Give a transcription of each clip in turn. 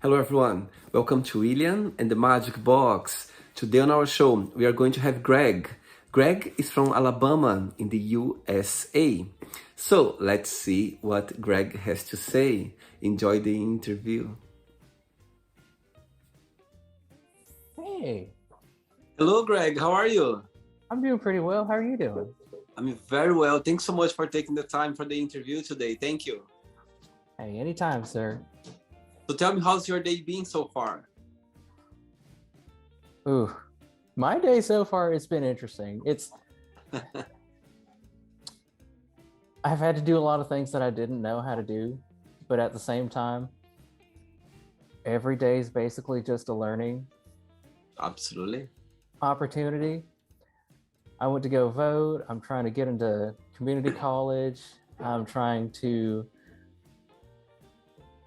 Hello, everyone. Welcome to William and the Magic Box. Today on our show, we are going to have Greg. Greg is from Alabama in the USA. So let's see what Greg has to say. Enjoy the interview. Hey, Hello, Greg. How are you? I'm doing pretty well. How are you doing? I'm very well. Thanks so much for taking the time for the interview today. Thank you. Hey, anytime, sir. So tell me, how's your day been so far? Ooh, my day so far, it's been interesting. I've had to do a lot of things that I didn't know how to do, but at the same time, every day is basically just a learning Absolutely. opportunity. I went to go vote. I'm trying to get into community college. I'm trying to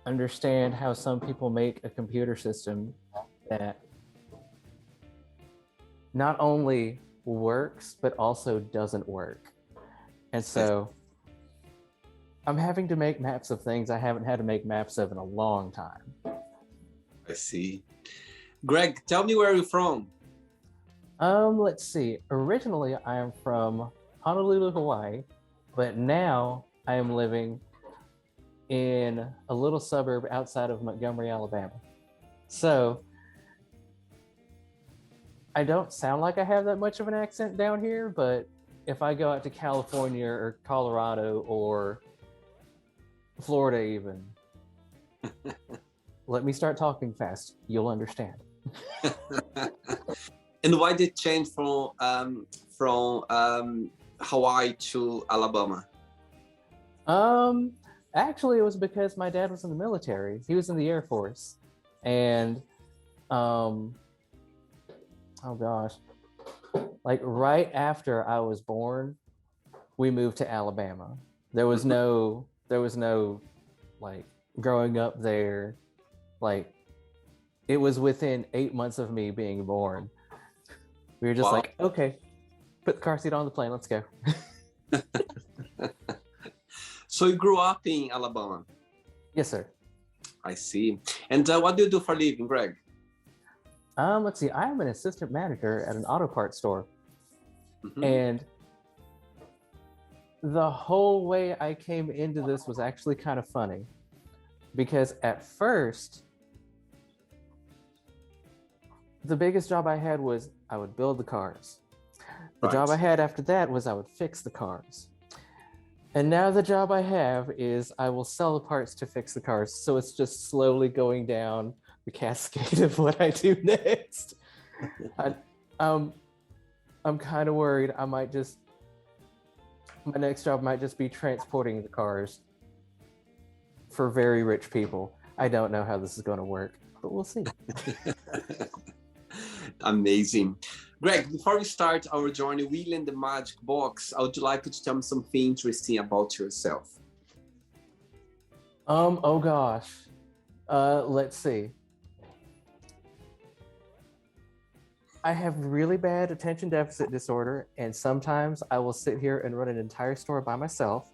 understand how some people make a computer system that not only works but also doesn't work. And so I'm having to make maps of things I haven't had to make maps of in a long time. I see. Greg, tell me where you're from. Let's see. Originally I am from Honolulu, Hawaii, but now I am living in a little suburb outside of Montgomery, Alabama. So I don't sound like I have that much of an accent down here, but if I go out to California or Colorado or Florida even, let me start talking fast. You'll understand. And why did change from Hawaii to Alabama? Actually, it was because my dad was in the military. He was in the Air Force, and oh gosh, like right after I was born, we moved to Alabama. There was no like growing up there. Like it was within 8 months of me being born. We were just Wow. like, okay, put the car seat on the plane. Let's go. So you grew up in Alabama. Yes, sir. I see. And what do you do for a living, Greg? Let's see. I am an assistant manager at an auto parts store, Mhm. and the whole way I came into this was actually kind of funny because at first, the biggest job I had was I would build the cars. The Right. job I had after that was I would fix the cars. And now the job I have is I will sell the parts to fix the cars. So it's just slowly going down the cascade of what I do next. I, um, I'm kind of worried my next job might just be transporting the cars for very rich people. I don't know how this is going to work, but we'll see. Amazing. Greg, before we start our journey, William the Magic Box, I would like you to tell me something interesting about yourself. Oh gosh. Let's see. I have really bad attention deficit disorder, and sometimes I will sit here and run an entire store by myself.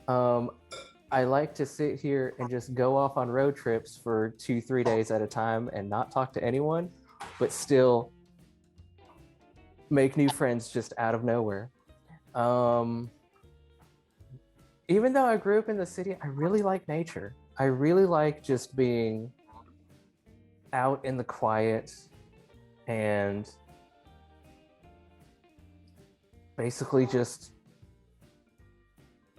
I like to sit here and just go off on road trips for 2, 3 days at a time and not talk to anyone, but still make new friends just out of nowhere. Even though I grew up in the city, I really like nature. I really like just being out in the quiet and basically just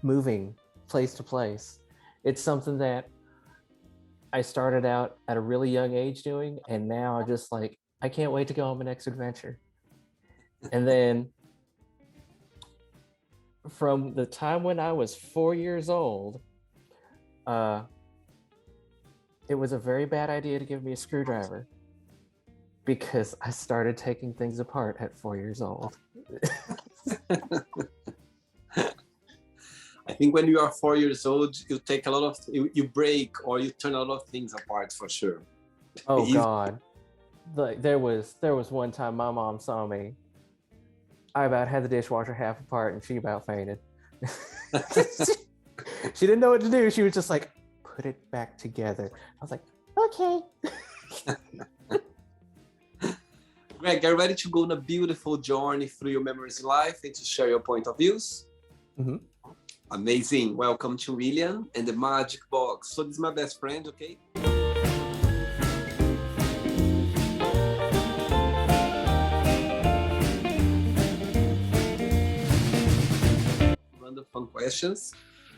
moving place to place. It's something that I started out at a really young age doing, and now I'm just like, I can't wait to go on my next adventure. And then from the time when I was 4 years old, it was a very bad idea to give me a screwdriver because I started taking things apart at 4 years old. I think when you are 4 years old, you take a lot of, you break or you turn a lot of things apart for sure. Oh Easy. God. There was one time my mom saw me. I about had the dishwasher half apart and she about fainted. She didn't know what to do. She was just like, put it back together. I was like, Okay. Greg, are you ready to go on a beautiful journey through your memories in life and to share your point of views? Mm-hmm. Amazing. Welcome to William and the Magic Box. So this is my best friend, okay? Random fun questions.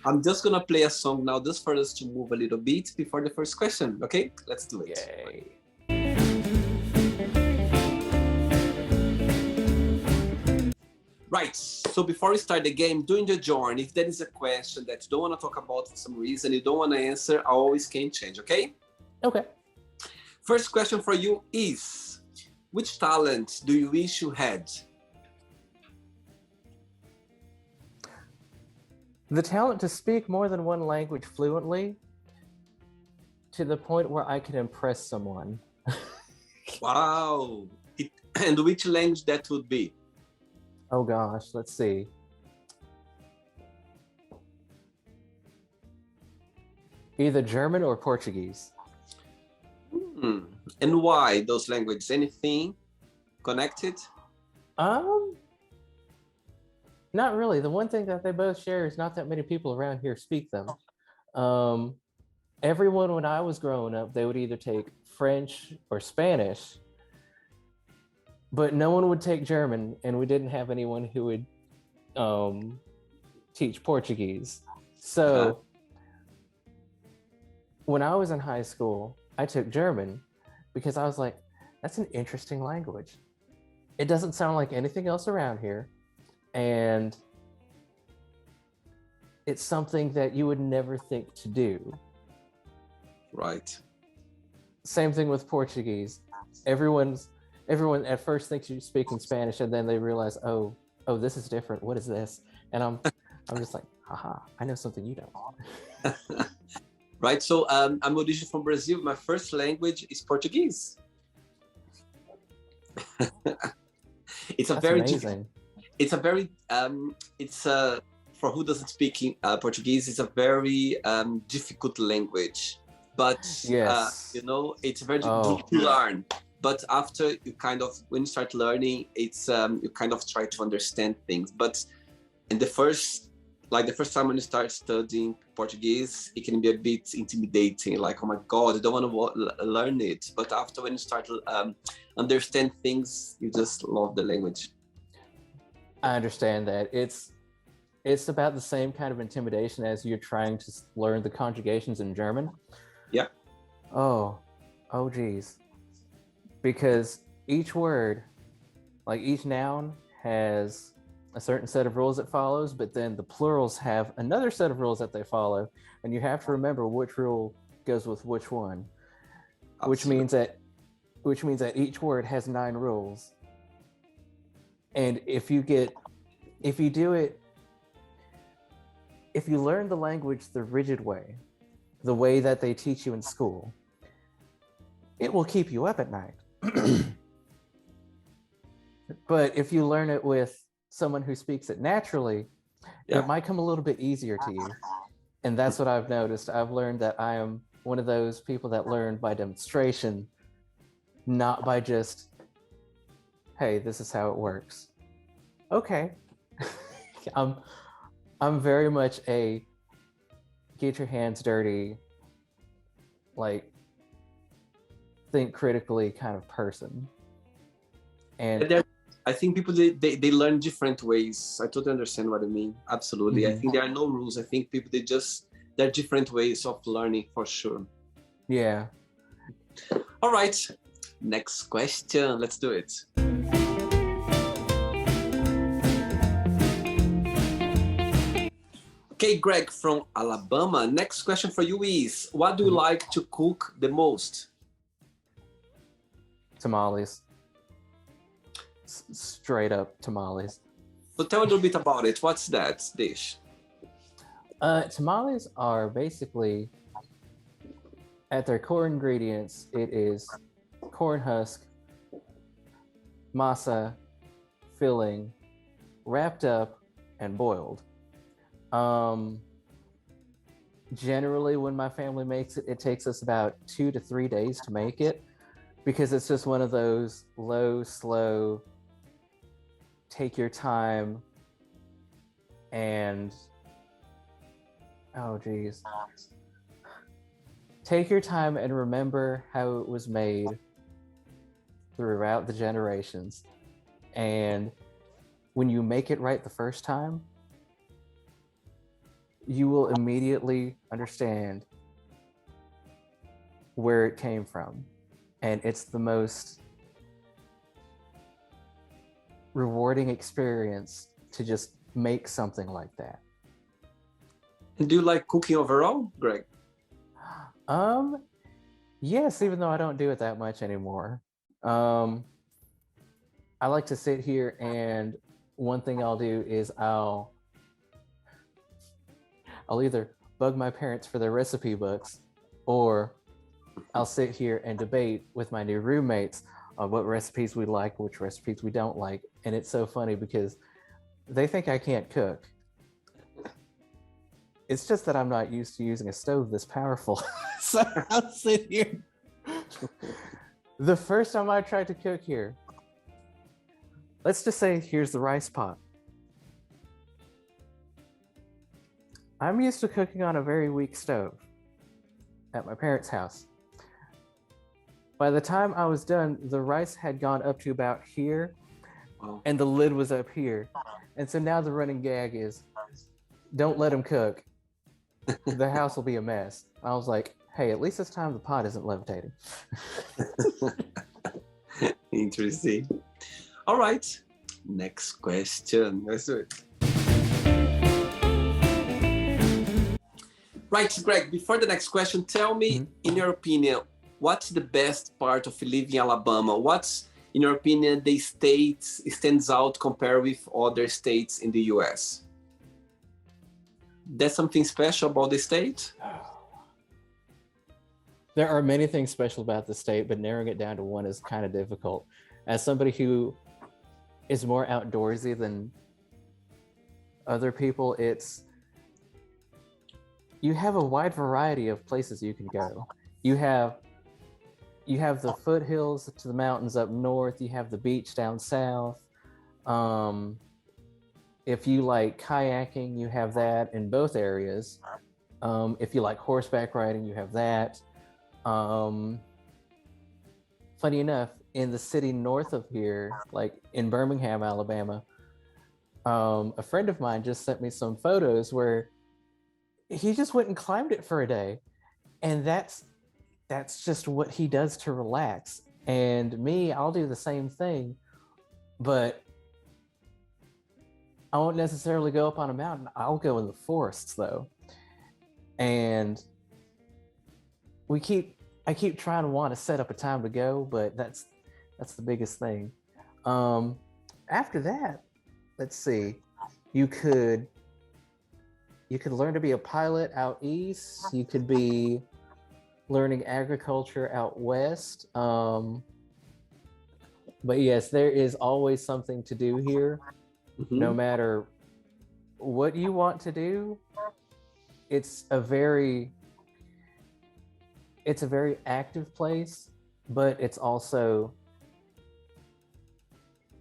I'm just gonna play a song now just for us to move a little bit before the first question, okay? Let's do it. Yay. Right, so before we start the game, during the journey, if there is a question that you don't want to talk about for some reason, you don't want to answer, I always can change, okay? Okay. First question for you is, which talent do you wish you had? The talent to speak more than one language fluently to the point where I could impress someone. Wow. And which language that would be? Oh gosh, let's see. Either German or Portuguese. And why those languages? Anything connected? Not really. The one thing that they both share is not that many people around here speak them. Everyone when I was growing up, they would either take French or Spanish, but no one would take German, and we didn't have anyone who would teach Portuguese. So when I was in high school, I took German because I was like, that's an interesting language. It doesn't sound like anything else around here. And it's something that you would never think to do. Right. Same thing with Portuguese. Everyone at first thinks you're speaking Spanish, and then they realize, oh, this is different. What is this? And I'm just like, haha, I know something you don't. Right. So I'm originally from Brazil. My first language is Portuguese. It's a That's very amazing. it's for who doesn't speak Portuguese, it's a very difficult language, but Yes. it's very difficult to learn. But after when you start learning, it's you kind of try to understand things. But in the first time when you start studying Portuguese, it can be a bit intimidating. Like, oh my God, I don't want to learn it. But after when you start understand things, you just love the language. I understand that. It's about the same kind of intimidation as you're trying to learn the conjugations in German. Yeah. Oh geez. Because each word, like each noun, has a certain set of rules it follows, but then the plurals have another set of rules that they follow, and you have to remember which rule goes with which one. Absolutely. Which means that each word has 9 rules. And if you learn the language the rigid way, the way that they teach you in school, it will keep you up at night. But if you learn it with someone who speaks it naturally, it might come a little bit easier to you. And that's what I've noticed. I've learned that I am one of those people that learn by demonstration, not by just, hey, this is how it works. Okay. I'm very much a get your hands dirty, like think critically kind of person. And I think people they learn different ways. I totally understand what you mean. Absolutely. I think there are no rules. I think people there are different ways of learning for sure. Yeah. All right. Next question. Let's do it. Okay, Greg from Alabama. Next question for you is, what do you like to cook the most? Tamales. Straight up tamales. So tell a little bit about it. What's that dish? Tamales are basically, at their core ingredients, it is corn husk, masa, filling, wrapped up, and boiled. Generally, when my family makes it, it takes us about 2 to 3 days to make it because it's just one of those low, slow, take your time, and oh geez, take your time and remember how it was made throughout the generations. And when you make it right the first time, you will immediately understand where it came from. And it's the most rewarding experience to just make something like that. And do you like cooking overall, Greg? Yes, even though I don't do it that much anymore. I like to sit here, and one thing I'll do is I'll either bug my parents for their recipe books, or I'll sit here and debate with my new roommates on what recipes we like, which recipes we don't like. And it's so funny because they think I can't cook. It's just that I'm not used to using a stove this powerful. So I'll sit here. The first time I tried to cook here, let's just say here's the rice pot. I'm used to cooking on a very weak stove at my parents' house. By the time I was done, the rice had gone up to about here, Wow. and the lid was up here. And so now the running gag is, don't let them cook. The house will be a mess. I was like, hey, at least this time the pot isn't levitating. Interesting. All right. Next question. Let's do it. Right, Greg, before the next question, tell me, in your opinion, what's the best part of living in Alabama? What's, in your opinion, the state stands out compared with other states in the US? There's something special about the state? There are many things special about the state, but narrowing it down to one is kind of difficult. As somebody who is more outdoorsy than other people, you have a wide variety of places you can go. You have the foothills to the mountains up north. You have the beach down south. If you like kayaking, you have that in both areas. If you like horseback riding, you have that. Funny enough, in the city north of here, like in Birmingham, Alabama, a friend of mine just sent me some photos where he just went and climbed it for a day. And that's just what he does to relax. And me, I'll do the same thing, but I won't necessarily go up on a mountain. I'll go in the forests though. And I keep trying to want to set up a time to go, but that's the biggest thing. After that, let's see, you could learn to be a pilot out east. You could be learning agriculture out west. But yes, there is always something to do here. No matter what you want to do, it's a very active place, but it's also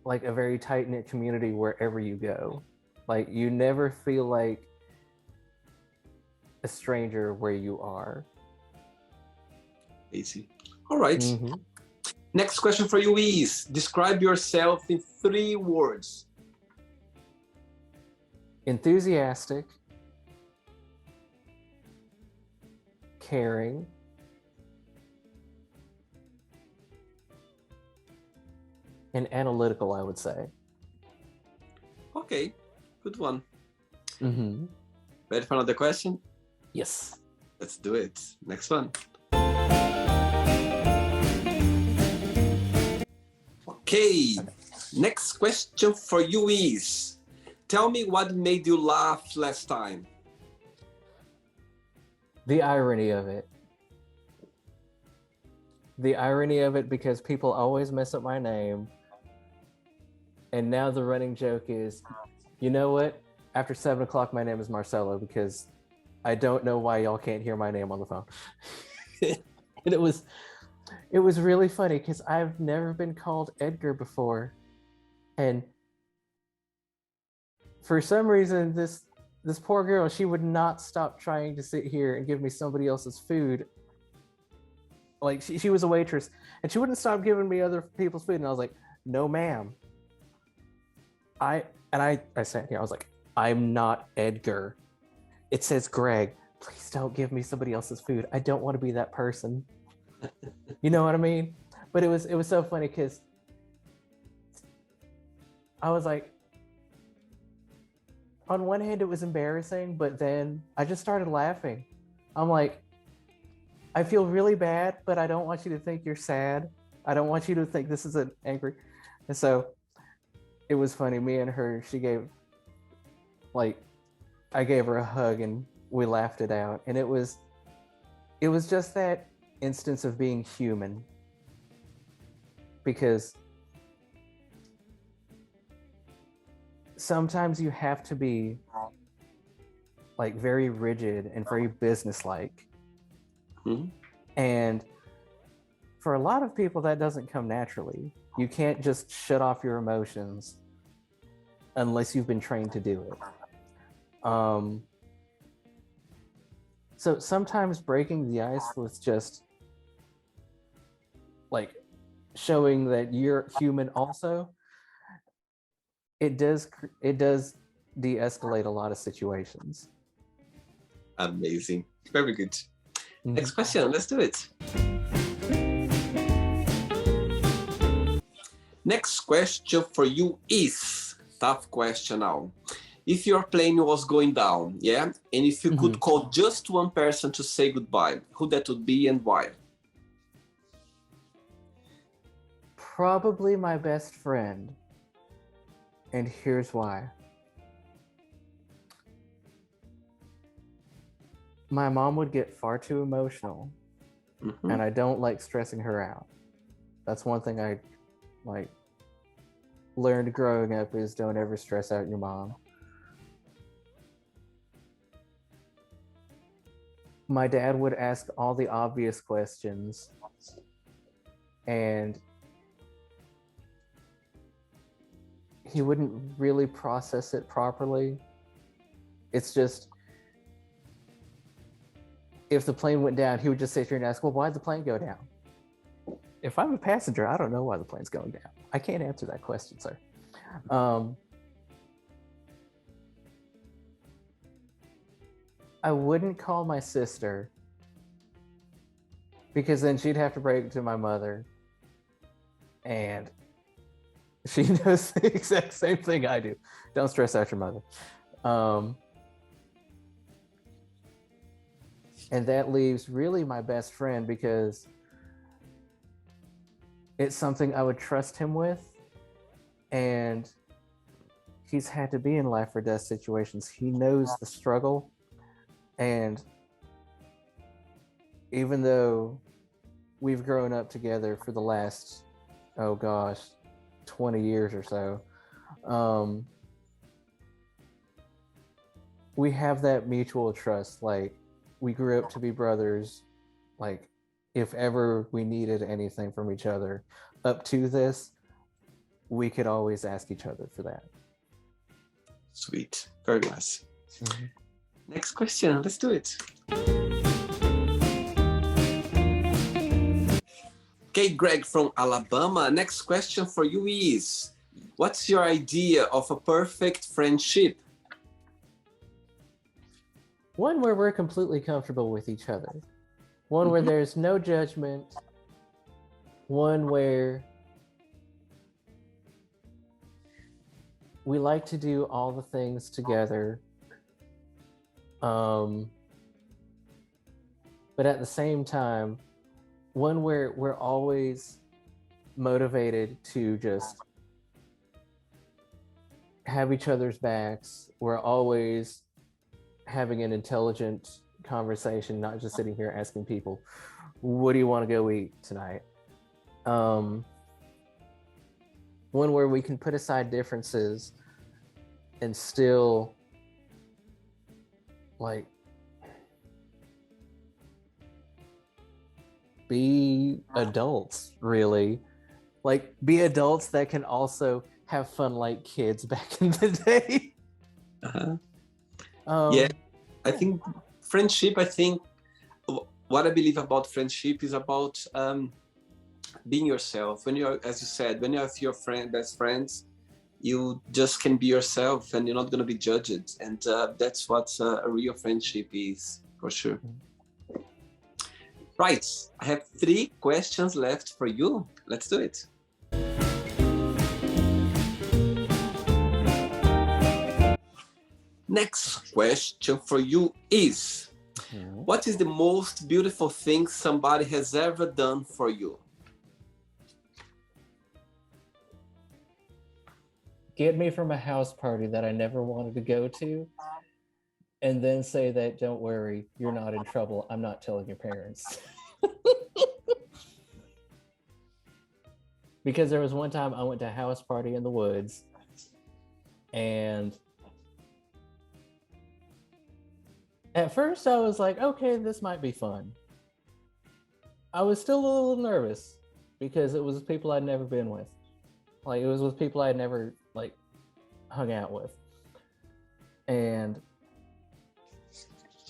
like a very tight-knit community wherever you go. Like, you never feel like a stranger where you are. Easy. All right. Next question for you is, describe yourself in 3 words. Enthusiastic, caring, and analytical, I would say. Okay, good one. Mm-hmm. Ready for another question? Yes. Let's do it. Next one. Okay, next question for you is, tell me what made you laugh last time. The irony of it. The irony of it, because people always mess up my name. And now the running joke is, you know what? After 7 o'clock, my name is Marcelo, because I don't know why y'all can't hear my name on the phone. And it was really funny because I've never been called Edgar before. And for some reason, this poor girl, she would not stop trying to sit here and give me somebody else's food. Like she was a waitress and she wouldn't stop giving me other people's food. And I was like, no, ma'am. I sat here, I was like, I'm not Edgar. It says Greg. Please don't give me somebody else's food. I don't want to be that person. You know what I mean? But it was so funny because I was like, on one hand, it was embarrassing, but then I just started laughing. I'm like, I feel really bad, but I don't want you to think you're sad. I don't want you to think this is an angry. And so it was funny. Me and her, I gave her a hug and we laughed it out. And it was just that instance of being human. Because sometimes you have to be like very rigid and very businesslike. Mm-hmm. And for a lot of people, that doesn't come naturally. You can't just shut off your emotions unless you've been trained to do it. So sometimes breaking the ice was just like showing that you're human also. It does de-escalate a lot of situations. Amazing. Very good. Mm-hmm. Next question. Let's do it. Next question for you is, tough question now. If your plane was going down, yeah, and if you could call just one person to say goodbye, who that would be and why? Probably my best friend. And here's why. My mom would get far too emotional, and I don't like stressing her out. That's one thing I learned growing up is don't ever stress out your mom. My dad would ask all the obvious questions, and he wouldn't really process it properly. It's just, if the plane went down, he would just sit here and ask, well, why'd the plane go down? If I'm a passenger, I don't know why the plane's going down. I can't answer that question, sir. I wouldn't call my sister because then she'd have to break it to my mother. And she knows the exact same thing I do. Don't stress out your mother. And that leaves really my best friend because it's something I would trust him with. And he's had to be in life or death situations. He knows the struggle. And even though we've grown up together for the last, 20 years or so, we have that mutual trust. Like, we grew up to be brothers. Like, if ever we needed anything from each other up to this, we could always ask each other for that. Sweet. Very nice. Mm-hmm. Next question. Let's do it. Okay, Greg from Alabama. Next question for you is, what's your idea of a perfect friendship? One where we're completely comfortable with each other. One where there's no judgment. One where we like to do all the things together. But at the same time, one where we're always motivated to just have each other's backs. We're always having an intelligent conversation, not just sitting here asking people, what do you want to go eat tonight? One where we can put aside differences and still be adults, really. Like, be adults that can also have fun like kids back in the day. Uh-huh. Um, Yeah, I think friendship, what I believe about friendship is about being yourself. When you're, as you said, when you're with your best friends, you just can be yourself and you're not going to be judged. And that's what a real friendship is, for sure. Right, I have 3 questions left for you. Let's do it. Next question for you is, what is the most beautiful thing somebody has ever done for you? Get me from a house party that I never wanted to go to, and then say that, don't worry, you're not in trouble. I'm not telling your parents. Because there was one time I went to a house party in the woods, and at first I was like, okay, this might be fun. I was still a little nervous because it was people I'd never been with. Like, it was with people I'd never, like, hung out with. And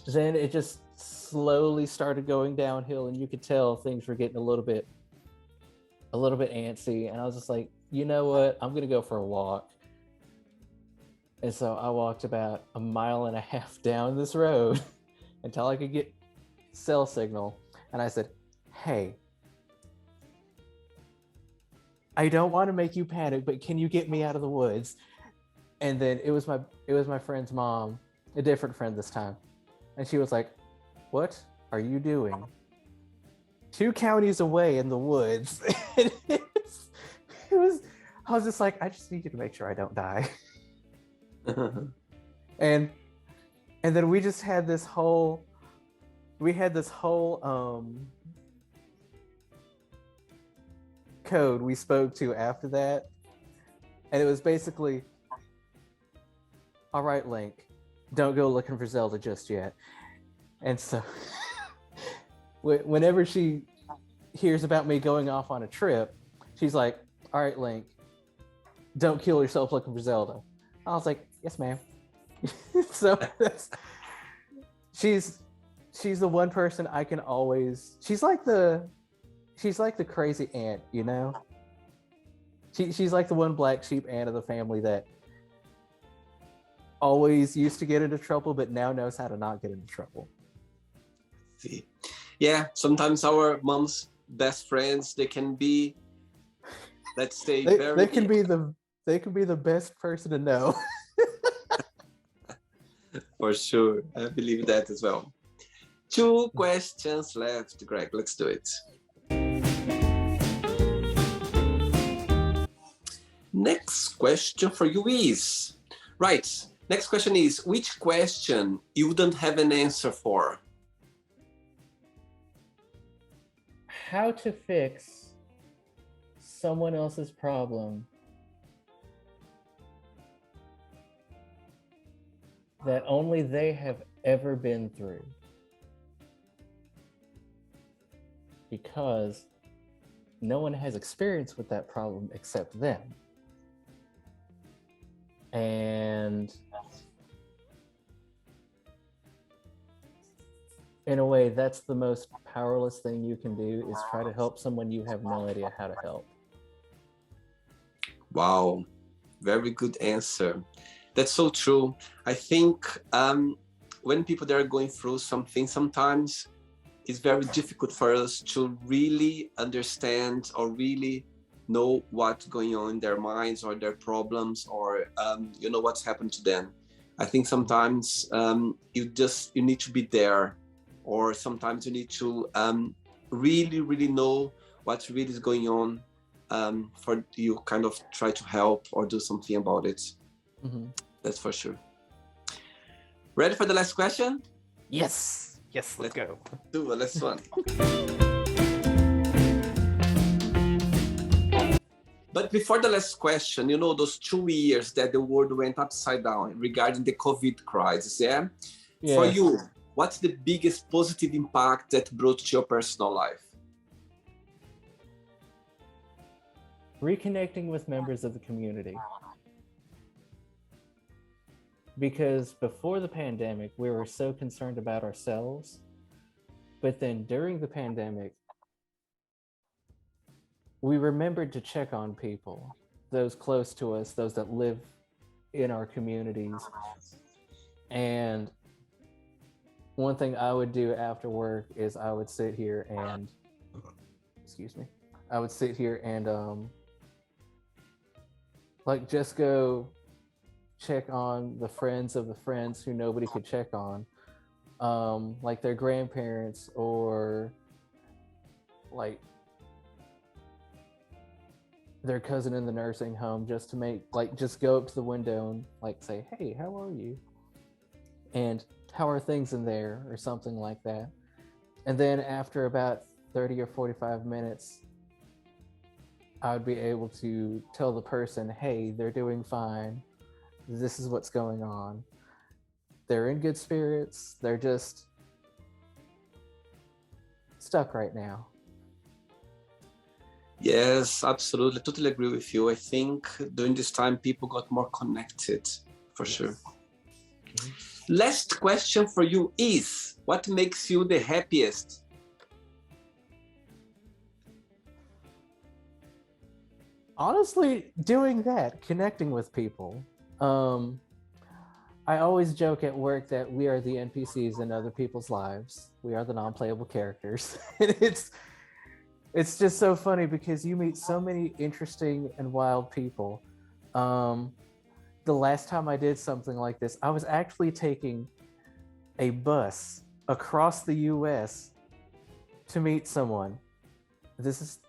then it just slowly started going downhill, and you could tell things were getting a little bit antsy. And I was just like, you know what? I'm going to go for a walk. And so I walked about 1.5 miles down this road until I could get cell signal. And I said, hey, I don't want to make you panic, but can you get me out of the woods? And then it was my friend's mom, a different friend this time. And she was like, what are you doing 2 counties away in the woods? I was just like, I just need you to make sure I don't die. and then we just had this whole code we spoke to after that. And it was basically, all right, Link, don't go looking for Zelda just yet. And so whenever she hears about me going off on a trip, she's like, all right, Link, don't kill yourself looking for Zelda. I was like, yes, ma'am. So she's the one person I can always, she's like the crazy aunt, you know? She's like the one black sheep aunt of the family that always used to get into trouble, but now knows how to not get into trouble. See. Yeah, sometimes our mom's best friends, they can be, let's say, they can be the best person to know. For sure, I believe that as well. 2 questions left, Greg. Let's do it. Next question for you is, right, next question is, which question you wouldn't have an answer for? How to fix someone else's problem that only they have ever been through. Because no one has experience with that problem except them. And in a way, that's the most powerless thing you can do, is try to help someone you have no idea how to help. Wow, very good answer. That's so true. I think when people that are going through something, sometimes it's very difficult for us to really understand or really know what's going on in their minds or their problems, or what's happened to them. I think sometimes you need to be there, or sometimes you need to really know what really is going on for you kind of try to help or do something about it. Mm-hmm. That's for sure. Ready for the last question? Yes, let's go. Do the last one. But before the last question, those 2 years that the world went upside down regarding the COVID crisis, yeah? For you, what's the biggest positive impact that brought to your personal life? reconnecting with members of the community. Because before the pandemic, we were so concerned about ourselves. But then during the pandemic, we remembered to check on people, those close to us, those that live in our communities. And one thing I would do after work is I would sit here and, excuse me, I would sit here and like just go check on the friends of the friends who nobody could check on, like their grandparents or like their cousin in the nursing home, just to make like just go up to the window and like say, hey, how are you? And how are things in there, or something like that. And then after about 30 or 45 minutes, I would be able to tell the person, hey, they're doing fine. This is what's going on. They're in good spirits. They're just stuck right now. Yes, absolutely. Totally agree with you. I think during this time, people got more connected, for sure. Last question for you is, what makes you the happiest? Honestly, doing that, connecting with people. I always joke at work that we are the NPCs in other people's lives. We are the non-playable characters. And it's just so funny because you meet so many interesting and wild people. The last time I did something like this, I was actually taking a bus across the US to meet someone. This is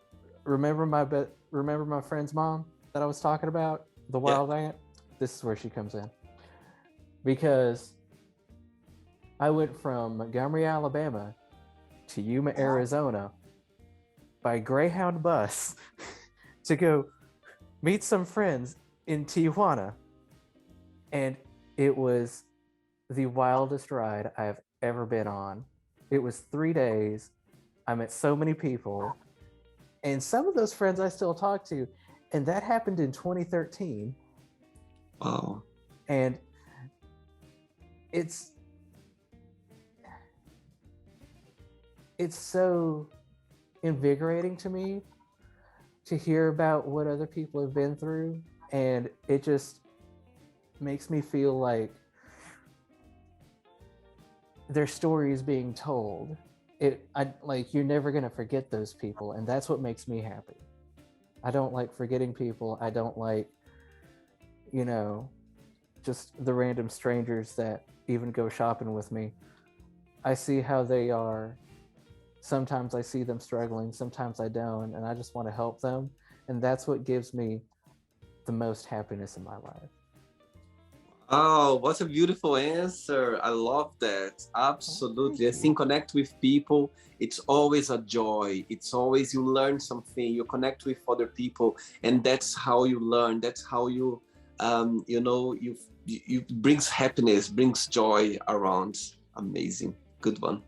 remember my friend's mom that I was talking about, the wild aunt? This is where she comes in. Because I went from Montgomery, Alabama to Yuma, Arizona by Greyhound bus to go meet some friends in Tijuana. And it was the wildest ride I've ever been on. It was 3 days. I met so many people. And some of those friends I still talk to. And that happened in 2013. Wow. And it's so invigorating to me to hear about what other people have been through, and it just makes me feel like their story is being told. Like, you're never gonna forget those people, and that's what makes me happy. I don't like forgetting people. I don't like, just the random strangers that even go shopping with me. I see how they are. Sometimes I see them struggling, sometimes I don't, and I just want to help them. And that's what gives me the most happiness in my life. Oh, what a beautiful answer. I love that. Absolutely. I think connect with people, it's always a joy. It's always you learn something, you connect with other people, and that's how you learn. That's how you, you brings happiness, brings joy around. Amazing. Good one.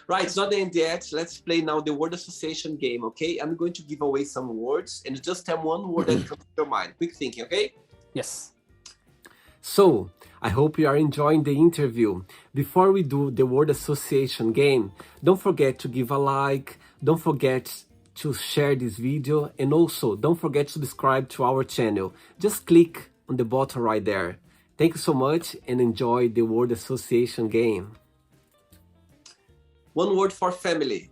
Right, it's not the end yet. Let's play now the word association game, okay? I'm going to give away some words and just tell one word that comes to your mind. Quick thinking, okay? Yes. So, I hope you are enjoying the interview. Before we do the word association game, don't forget to give a like, don't forget to share this video, and also don't forget to subscribe to our channel. Just click on the button right there. Thank you so much and enjoy the word association game. One word for family.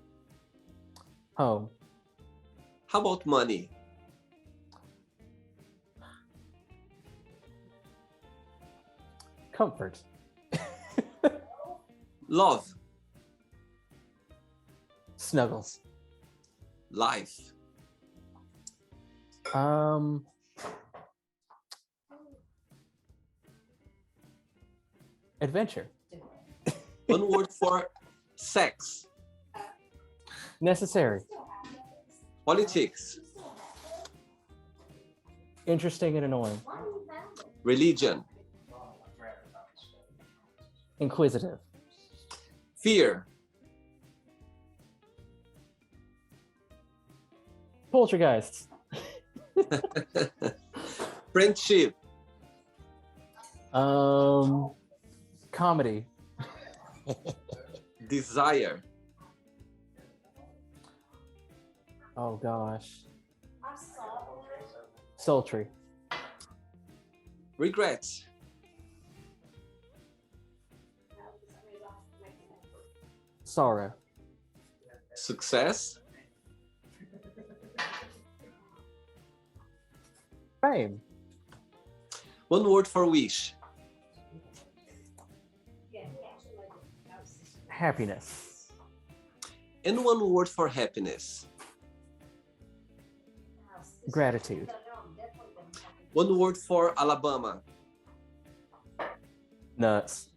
Home. How about money? Comfort. Love. Snuggles. Life. Adventure. One word for sex. Necessary. Politics. Interesting and annoying. Religion. Inquisitive. Fear. Poltergeists. Friendship, Comedy. desire, Oh gosh. Sultry. regret, Sorrow. success, Fame. one word for wish, Happiness. and one word for happiness, Gratitude. one word for Alabama. Nuts.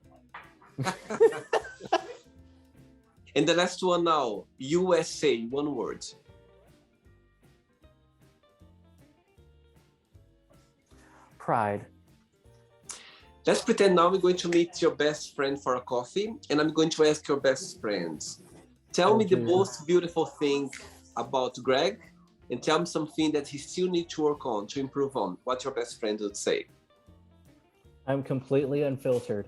And the last one now, USA, one word. Pride. Let's pretend now we're going to meet your best friend for a coffee, and I'm going to ask your best friend. Tell me the Okay. most beautiful thing about Greg, and tell me something that he still needs to work on, to improve on. What your best friend would say. I'm completely unfiltered.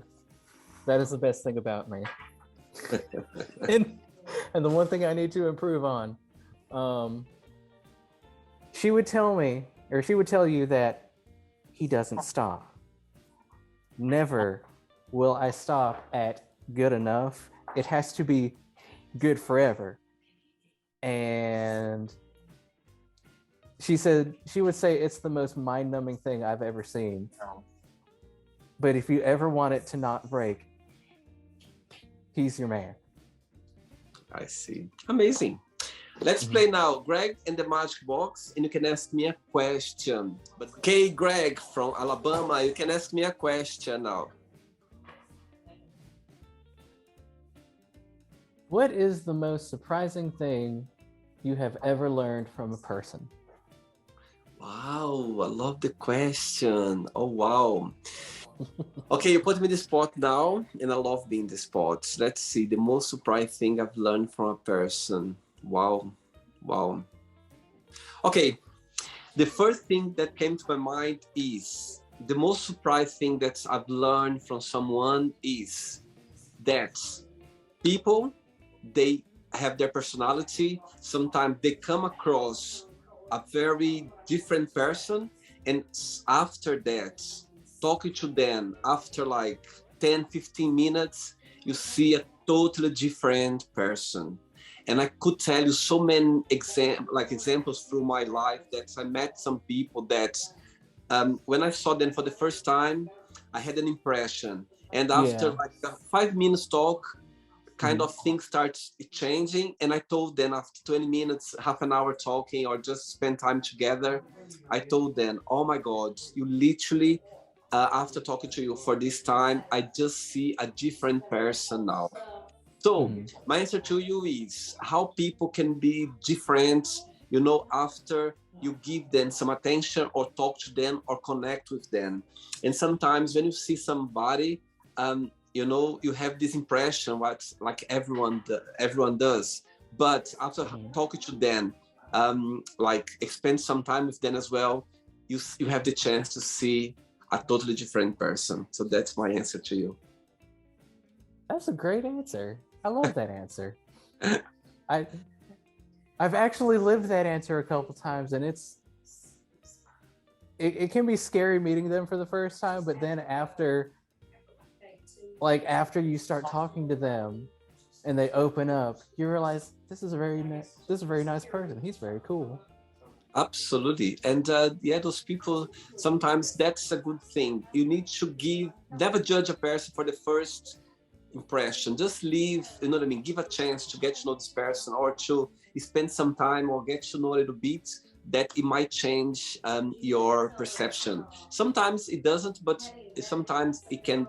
That is the best thing about me. and the one thing I need to improve on. She would tell me, or she would tell you that he doesn't stop. Never will I stop at good enough. It has to be good forever. And she would say it's the most mind-numbing thing I've ever seen. But if you ever want it to not break, he's your man. I see. Amazing. Let's play now, Greg and the Magic Box, and you can ask me a question. But okay, Greg from Alabama, you can ask me a question now. What is the most surprising thing you have ever learned from a person? Wow, I love the question. Oh, wow. Okay, you put me in the spot now, and I love being in the spot. Let's see, the most surprising thing I've learned from a person. Wow, wow. Okay, the first thing that came to my mind is the most surprising thing that I've learned from someone is that people, they have their personality. Sometimes they come across a very different person, and after that, talking to them after like 10-15 minutes, you see a totally different person. And I could tell you so many examples through my life that I met some people that when I saw them for the first time, I had an impression. And after like a 5 minutes talk, kind of things starts changing. And I told them after 20 minutes, half an hour talking or just spend time together, I told them, oh my God, you literally, after talking to you for this time, I just see a different person now. So my answer to you is how people can be different, you know, after you give them some attention or talk to them or connect with them. And sometimes when you see somebody, you know, you have this impression what like everyone does. But after talking to them, like spend some time with them as well, you have the chance to see a totally different person. So that's my answer to you. That's a great answer. I love that answer. I've actually lived that answer a couple times, and it can be scary meeting them for the first time, but then after you start talking to them and they open up, you realize this is a very nice person. He's very cool. Absolutely. And yeah, those people, sometimes that's a good thing. You need to never judge a person for the first impression. Just leave, you know what I mean? Give a chance to get to know this person or to spend some time or get to know a little bit, that it might change your perception. Sometimes it doesn't, but sometimes it can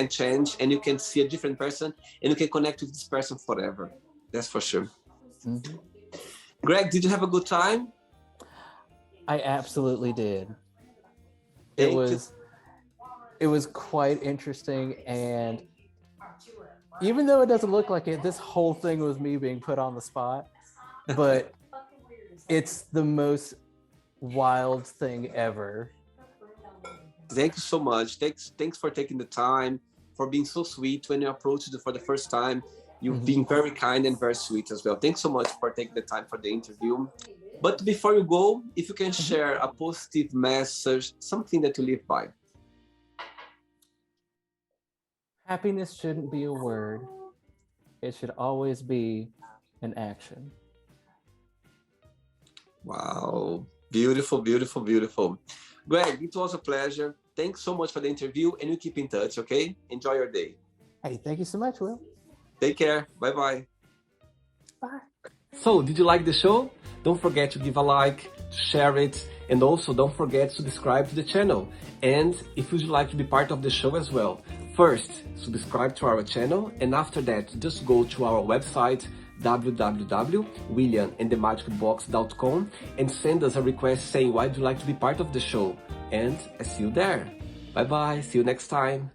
change, and you can see a different person and you can connect with this person forever. That's for sure. Greg, did you have a good time? I absolutely did. Thank you. It was quite interesting, and even though it doesn't look like it, this whole thing was me being put on the spot, but it's the most wild thing ever. Thank you so much. Thanks for taking the time, for being so sweet when you approached it for the first time. You've been very kind and very sweet as well. Thanks so much for taking the time for the interview. But before you go, if you can share a positive message, something that you live by. Happiness shouldn't be a word. It should always be an action. Wow. Beautiful, beautiful, beautiful. Greg, it was a pleasure. Thanks so much for the interview, and you keep in touch, okay? Enjoy your day. Hey, thank you so much, Will. Take care. Bye-bye. Bye. So, did you like the show? Don't forget to give a like, to share it, and also don't forget to subscribe to the channel. And if you'd like to be part of the show as well, first, subscribe to our channel, and after that, just go to our website, www.williamandthemagicbox.com, and send us a request saying why you'd like to be part of the show. And I see you there. Bye-bye. See you next time.